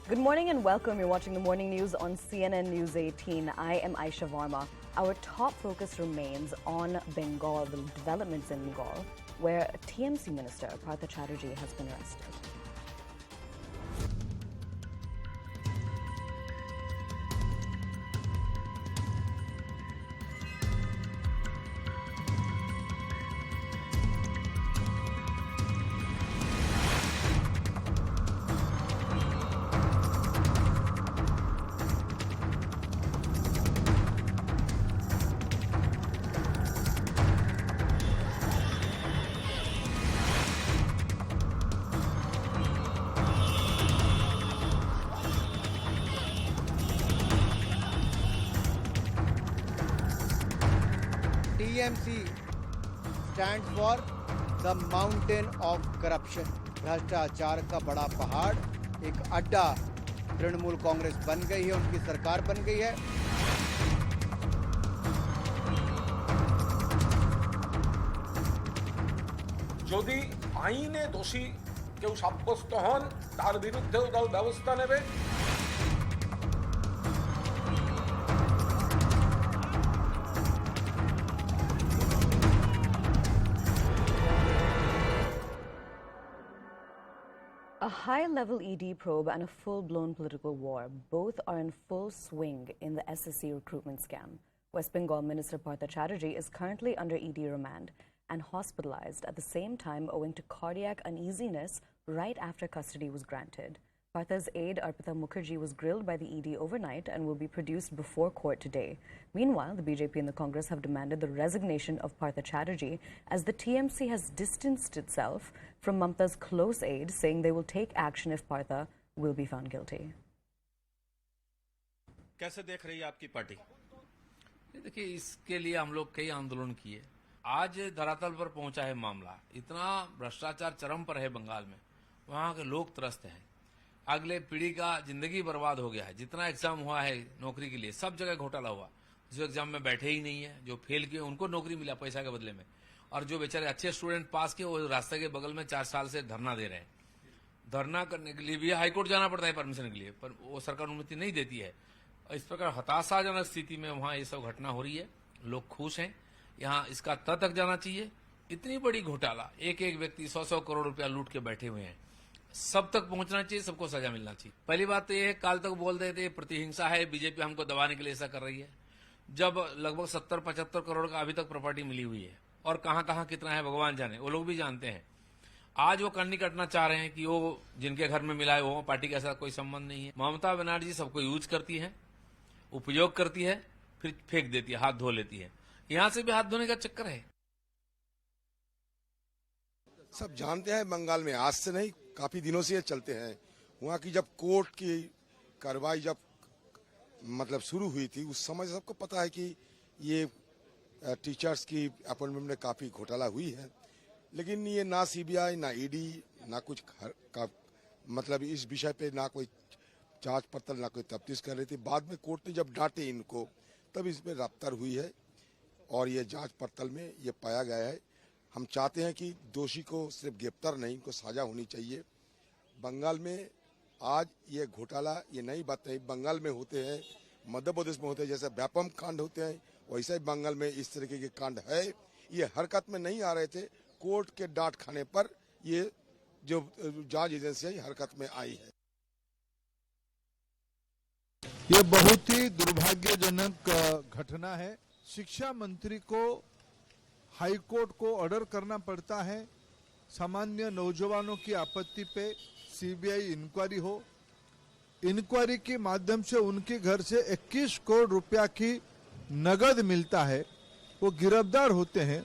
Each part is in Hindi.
Good morning and welcome. You're watching the morning news on CNN News 18. I am Aisha Varma. Our top focus remains on Bengal, the developments in Bengal, where TMC Minister Partha Chatterjee has been arrested. TMC stands for the mountain of corruption. भ्रष्टाचार का बड़ा पहाड़, एक अड्डा तृणमूल कांग्रेस बन गई है, उनकी सरकार बन गई है। যদি আইনে দোষী কেউ সাব্যস্ত হন তার বিরুদ্ধেও দল ব্যবস্থা নেবে। A high-level ED probe and a full-blown political war, both are in full swing in the SSC recruitment scam. West Bengal Minister Partha Chatterjee is currently under ED remand and hospitalized at the same time owing to cardiac uneasiness right after custody was granted. Partha's aide Arpita Mukherjee was grilled by the ED overnight and will be produced before court today. Meanwhile, the BJP and the Congress have demanded the resignation of Partha Chatterjee as the TMC has distanced itself from Mamta's close aide, saying they will take action if Partha will be found guilty. कैसे देख रही है आपकी पार्टी? देखिए, इसके लिए हम लोग कई आंदोलन किए। आज धरातल पर पहुंचा है मामला। इतना भ्रष्टाचार चरम पर है बंगाल में, वहां के लोग त्रस्त हैं। अगले पीढ़ी का जिंदगी बर्बाद हो गया है। जितना एग्जाम हुआ है नौकरी के लिए, सब जगह घोटाला हुआ। जो एग्जाम में बैठे ही नहीं है, जो फेल किए, उनको नौकरी मिला पैसा के बदले में, और जो बेचारे अच्छे स्टूडेंट पास किए, वो रास्ते के बगल में 4 साल से धरना दे रहे हैं। धरना करने के लिए भी हाईकोर्ट जाना पड़ता है परमिशन के लिए, पर वो सरकार अनुमति नहीं देती है। इस प्रकार हताशाजनक स्थिति में वहां ये सब घटना हो रही है। लोग खुश हैं। यहाँ इसका तह तक जाना चाहिए। इतनी बड़ी घोटाला, एक एक व्यक्ति 100-100 करोड़ रुपया लूट के बैठे हुए हैं। सब तक पहुंचना चाहिए, सबको सजा मिलना चाहिए। पहली बात तो ये है, काल तक बोल रहे थे प्रतिहिंसा है, बीजेपी हमको दबाने के लिए ऐसा कर रही है, जब लगभग 70-75 करोड़ का अभी तक प्रॉपर्टी मिली हुई है, और कहां कहां कितना है भगवान जाने, वो लोग भी जानते हैं। आज वो करनी कटना चाह रहे हैं कि वो जिनके घर में मिला है वो पार्टी के साथ कोई संबंध नहीं है। ममता बनर्जी सबको यूज करती है, उपयोग करती है, फिर फेंक देती है, हाथ धो लेती है। यहां से भी हाथ धोने का चक्कर है। सब जानते हैं बंगाल में आज से नहीं, काफी दिनों से ये चलते हैं। वहाँ की जब कोर्ट की कार्रवाई जब मतलब शुरू हुई थी, उस समय सबको पता है कि ये टीचर्स की अपॉइंटमेंट में काफी घोटाला हुई है। लेकिन ये ना सीबीआई, ना ईडी, ना कुछ का मतलब इस विषय पे ना कोई जांच पड़ताल, ना कोई तफ्तीश कर रही थी। बाद में कोर्ट ने जब डांटे इनको, तब इसमें रफ्तार हुई है और ये जांच पड़ताल में ये पाया गया है। हम चाहते हैं कि दोषी को सिर्फ गिरफ्तार नहीं, इनको सजा होनी चाहिए। बंगाल में आज ये घोटाला, ये नई बात नहीं, बंगाल में होते हैं, मध्य प्रदेश में होते हैं। जैसे व्यापम कांड होते हैं, वैसे ही बंगाल में इस तरीके के कांड है। ये हरकत में नहीं आ रहे थे, कोर्ट के डांट खाने पर ये जो जांच एजेंसी है हरकत में आई है। ये बहुत ही दुर्भाग्यजनक घटना है। शिक्षा मंत्री को हाईकोर्ट को ऑर्डर करना पड़ता है, सामान्य नौजवानों की आपत्ति पे सीबीआई इंक्वायरी हो। इंक्वायरी के माध्यम से उनके घर से 21 करोड़ रुपया की नगद मिलता है, वो गिरफ्तार होते हैं,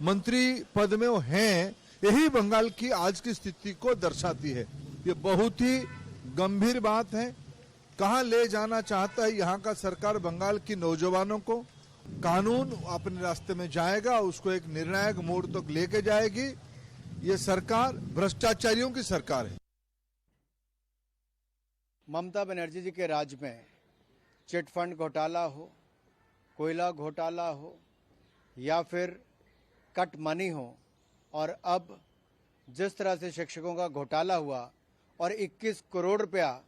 मंत्री पद में वो हैं। यही बंगाल की आज की स्थिति को दर्शाती है। ये बहुत ही गंभीर बात है। कहां ले जाना चाहता है यहाँ का सरकार बंगाल की नौजवानों को? कानून अपने रास्ते में जाएगा, उसको एक निर्णायक मोड़ तक लेके जाएगी। ये सरकार भ्रष्टाचारियों की सरकार है। ममता बनर्जी जी के राज में चिटफंड घोटाला हो, कोयला घोटाला हो, या फिर कट मनी हो, और अब जिस तरह से शिक्षकों का घोटाला हुआ और 21 करोड़ रुपया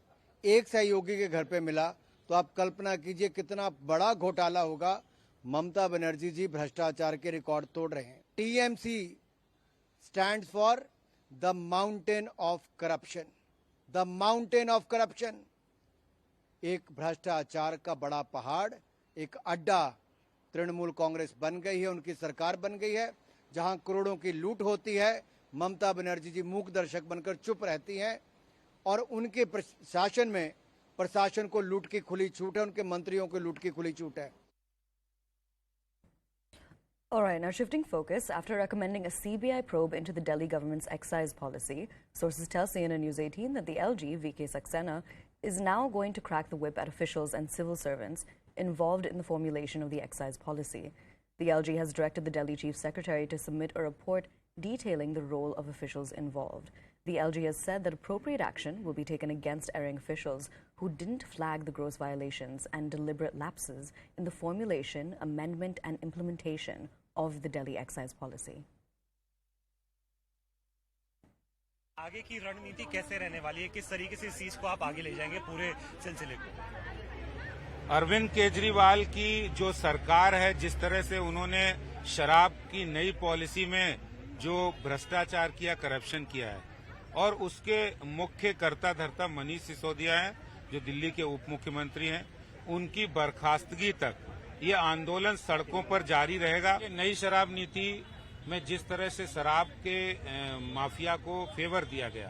एक सहयोगी के घर पे मिला, तो आप कल्पना कीजिए कितना बड़ा घोटाला होगा। ममता बनर्जी जी भ्रष्टाचार के रिकॉर्ड तोड़ रहे हैं। TMC stands for the mountain of corruption, the mountain of corruption. एक भ्रष्टाचार का बड़ा पहाड़, एक अड्डा तृणमूल कांग्रेस बन गई है, उनकी सरकार बन गई है, जहां करोड़ों की लूट होती है। ममता बनर्जी जी मूक दर्शक बनकर चुप रहती हैं और उनके शासन में प्रशासन को लूट की खुली छूट है, उनके मंत्रियों को लूट की खुली छूट है। All right, now shifting focus, after recommending a CBI probe into the Delhi government's excise policy, sources tell CNN News 18 that the LG, VK Saxena, is now going to crack the whip at officials and civil servants involved in the formulation of the excise policy. The LG has directed the Delhi Chief Secretary to submit a report detailing the role of officials involved. The LG has said that appropriate action will be taken against erring officials who didn't flag the gross violations and deliberate lapses in the formulation, amendment and implementation of the Delhi excise policy. आगे की रणनीति कैसे रहने वाली है, किस तरीके से इस चीज को आप आगे ले जाएंगे पूरे सिलसिले को? अरविंद केजरीवाल की जो सरकार है, जिस तरह से उन्होंने शराब की नई पॉलिसी में जो भ्रष्टाचार किया, करप्शन किया है, और उसके मुख्य कर्ता धर्ता मनीष सिसोदिया हैं जो दिल्ली के उप मुख्यमंत्री हैं, उनकी बर्खास्तगी तक ये आंदोलन सड़कों पर जारी रहेगा। नई शराब नीति में जिस तरह से शराब के माफिया को फेवर दिया गया,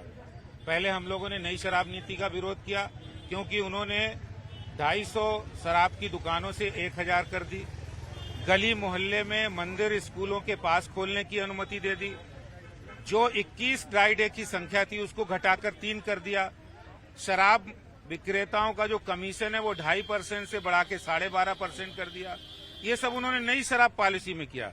पहले हम लोगों ने नई शराब नीति का विरोध किया क्योंकि उन्होंने 250 शराब की दुकानों से 1000 कर दी, गली मोहल्ले में मंदिर स्कूलों के पास खोलने की अनुमति दे दी, जो 21 ड्राई डे की संख्या थी उसको घटाकर 3 कर दिया, शराब विक्रेताओं का जो कमीशन है वो 2.5% से बढ़ा के 12.5% कर दिया। ये सब उन्होंने नई शराब पॉलिसी में किया।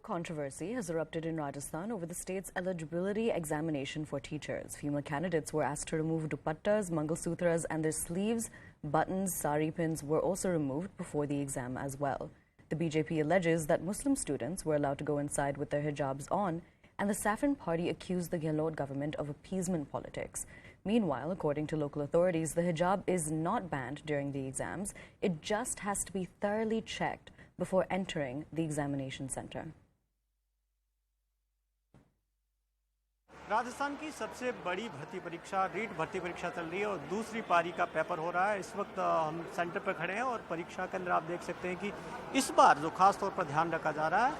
Controversy has erupted in Rajasthan over the state's eligibility examination for teachers. Female candidates were asked to remove dupattas, mangalsutras and their sleeves, buttons, sari pins were also removed before the exam as well. The BJP alleges that Muslim students were allowed to go inside with their hijabs on, and the Saffron Party accused the Gehlot government of appeasement politics. Meanwhile, according to local authorities, the hijab is not banned during the exams. It just has to be thoroughly checked before entering the examination center. Rajasthan की सबसे बड़ी भर्ती परीक्षा रीट भर्ती परीक्षा चल रही है और दूसरी पारी का पेपर हो रहा है। इस वक्त हम सेंटर पर खड़े हैं और परीक्षा के अंदर आप देख सकते हैं कि इस बार जो खास तौर पर ध्यान रखा जा रहा है,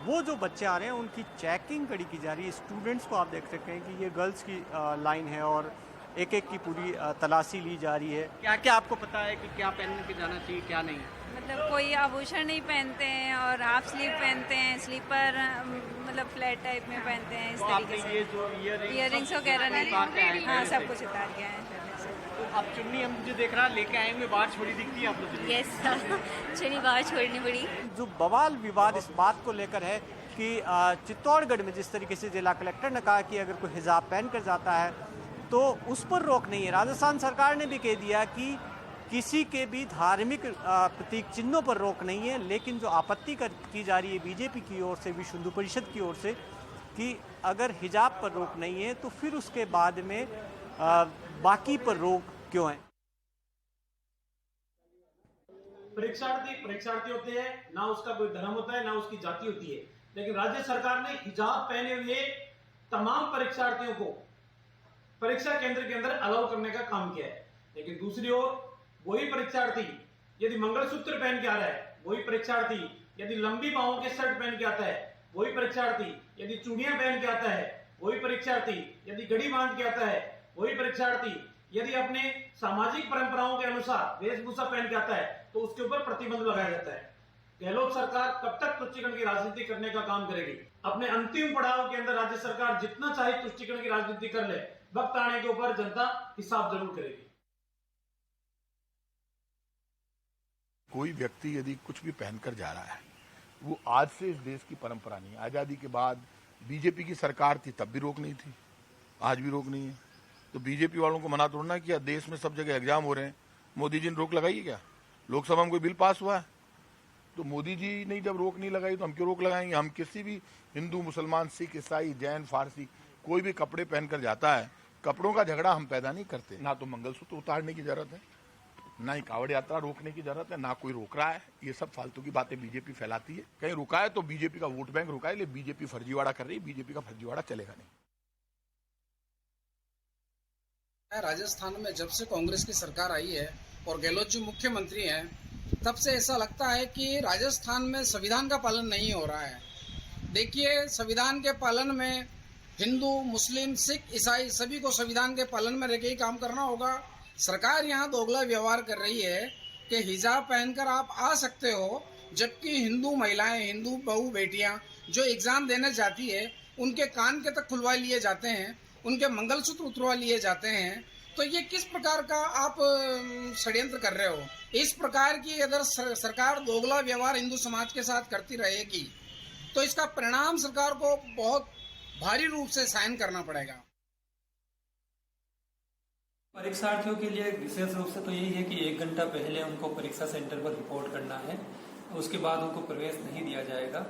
वो जो बच्चे आ रहे हैं उनकी चेकिंग कड़ी की जा रही है। स्टूडेंट्स को आप देख सकते हैं कि ये गर्ल्स की लाइन है और एक एक की पूरी तलाशी ली जा रही है। क्या क्या आपको पता है कि क्या पहन के जाना चाहिए, क्या नहीं? मतलब कोई आभूषण नहीं पहनते हैं और हाफ स्लीव पहनते हैं, स्लीपर मतलब फ्लैट टाइप में पहनते हैं। इस तरीके से ये जो इयररिंग्स वगैरह नहीं, हाँ सब कुछ उतार के आए हैं। तो आप चुन्नी हम जो देख रहा लेके आएंगे, बाहर छोड़ी दिखती है आप लोग? यस, चुन्नी बाहर छोड़नी पड़ी। जो बवाल विवाद इस बात को लेकर है कि चित्तौड़गढ़ में जिस तरीके से जिला कलेक्टर ने कहा कि अगर कोई हिजाब पहन कर जाता है तो उस पर रोक नहीं है। राजस्थान सरकार ने भी कह दिया कि किसी के भी धार्मिक प्रतीक चिन्हों पर रोक नहीं है, लेकिन जो आपत्ति की जा रही है बीजेपी की ओर से, विश्व हिंदू परिषद की ओर से, कि अगर हिजाब पर रोक नहीं है तो फिर उसके बाद में बाकी पर रोक क्यों है? परीक्षार्थी होते हैं, ना उसका कोई धर्म होता है ना उसकी जाति होती है, लेकिन राज्य सरकार ने हिजाब पहने हुए तमाम परीक्षार्थियों को परीक्षा केंद्र के अंदर अलाउ करने का काम किया है। लेकिन दूसरी ओर वही परीक्षार्थी यदि मंगलसूत्र पहन के आ रहा है, वही परीक्षार्थी यदि लंबी बाहों के शर्ट पहन के आता है, वही परीक्षार्थी यदि चूड़ियां पहन के आता है, वही परीक्षार्थी यदि घड़ी बांध के आता है, वही परीक्षार्थी यदि अपने सामाजिक परंपराओं के अनुसार वेशभूषा पहन के आता है, तो उसके ऊपर प्रतिबंध लगाया जाता है। गहलोत सरकार कब तक तुष्टिकरण की राजनीति करने का काम करेगी? अपने अंतिम पड़ाव के अंदर राज्य सरकार जितना चाहे तुष्टिकरण की राजनीति कर ले, वक्त आने के ऊपर जनता हिसाब जरूर करेगी। कोई व्यक्ति यदि कुछ भी पहनकर जा रहा है, वो आज से इस देश की परंपरा नहीं है। आजादी के बाद बीजेपी की सरकार थी, तब भी रोक नहीं थी, आज भी रोक नहीं है। तो बीजेपी वालों को मना तोड़ना किया। देश में सब जगह एग्जाम हो रहे हैं, मोदी जी ने रोक लगाई है क्या? लोकसभा में कोई बिल पास हुआ है? तो मोदी जी ने जब रोक नहीं लगाई तो हम क्यों रोक लगाएंगे? हम किसी भी हिंदू, मुसलमान, सिख, ईसाई, जैन, फारसी कोई भी कपड़े पहनकर जाता है, कपड़ों का झगड़ा हम पैदा नहीं करते। ना तो मंगलसूत्र उतारने की जरूरत है, ना ही कांवड़ यात्रा रोकने की जरूरत है, ना कोई रोक रहा है। ये सब फालतू की बातें बीजेपी फैलाती है। कहीं रुका है तो बीजेपी का वोट बैंक रुका है, इसलिए बीजेपी फर्जीवाड़ा कर रही है। बीजेपी का फर्जीवाड़ा चलेगा नहीं। राजस्थान में जब से कांग्रेस की सरकार आई है और गहलोत जी मुख्यमंत्री हैं, तब से ऐसा लगता है कि राजस्थान में संविधान का पालन नहीं हो रहा है। देखिए, संविधान के पालन में हिंदू, मुस्लिम, सिख, ईसाई सभी को संविधान के पालन में रह के ही काम करना होगा। सरकार यहाँ दोगला व्यवहार कर रही है कि हिजाब पहनकर आप आ सकते हो, जबकि हिंदू महिलाएं, हिंदू बहू बेटियां जो एग्जाम देने जाती है उनके कान के तक खुलवा लिए जाते हैं, उनके मंगलसूत्र उतरवा लिए जाते हैं। तो ये किस प्रकार का आप षड्यंत्र कर रहे हो? इस प्रकार की अगर सरकार दोगला व्यवहार हिंदू समाज के साथ करती रहेगी तो इसका परिणाम सरकार को बहुत भारी रूप से सहन करना पड़ेगा। परीक्षार्थियों के लिए विशेष रूप से तो यही है कि 1 घंटा पहले उनको परीक्षा सेंटर पर रिपोर्ट करना है। उसके बाद उनको प्रवेश नहीं दिया जाएगा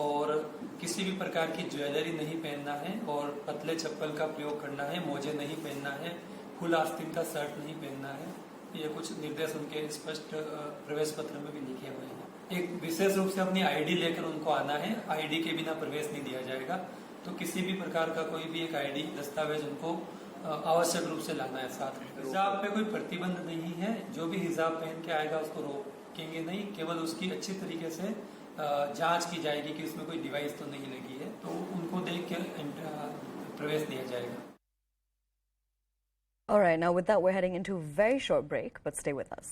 और किसी भी प्रकार की ज्वेलरी नहीं पहनना है और पतले चप्पल का प्रयोग करना है, मोजे नहीं पहनना है, फुल आस्तीन का शर्ट नहीं पहनना है। ये कुछ निर्देश उनके स्पष्ट प्रवेश पत्र में भी लिखे हुए हैं। एक विशेष रूप से अपनी आईडी लेकर उनको आना है, आईडी के बिना प्रवेश नहीं दिया जाएगा। तो किसी भी प्रकार का कोई भी एक आईडी दस्तावेज उनको आवश्यक रूप से लाना है साथ में। हिजाब पे कोई प्रतिबंध नहीं है, जो भी हिजाब पहन के आएगा उसको रोकेंगे नहीं, केवल उसकी अच्छी तरीके से जांच की जाएगी कि उसमें कोई डिवाइस तो नहीं लगी है, तो उनको देख के प्रवेश दिया जाएगा। All right, now with that, we're heading into a very short break, but stay with us.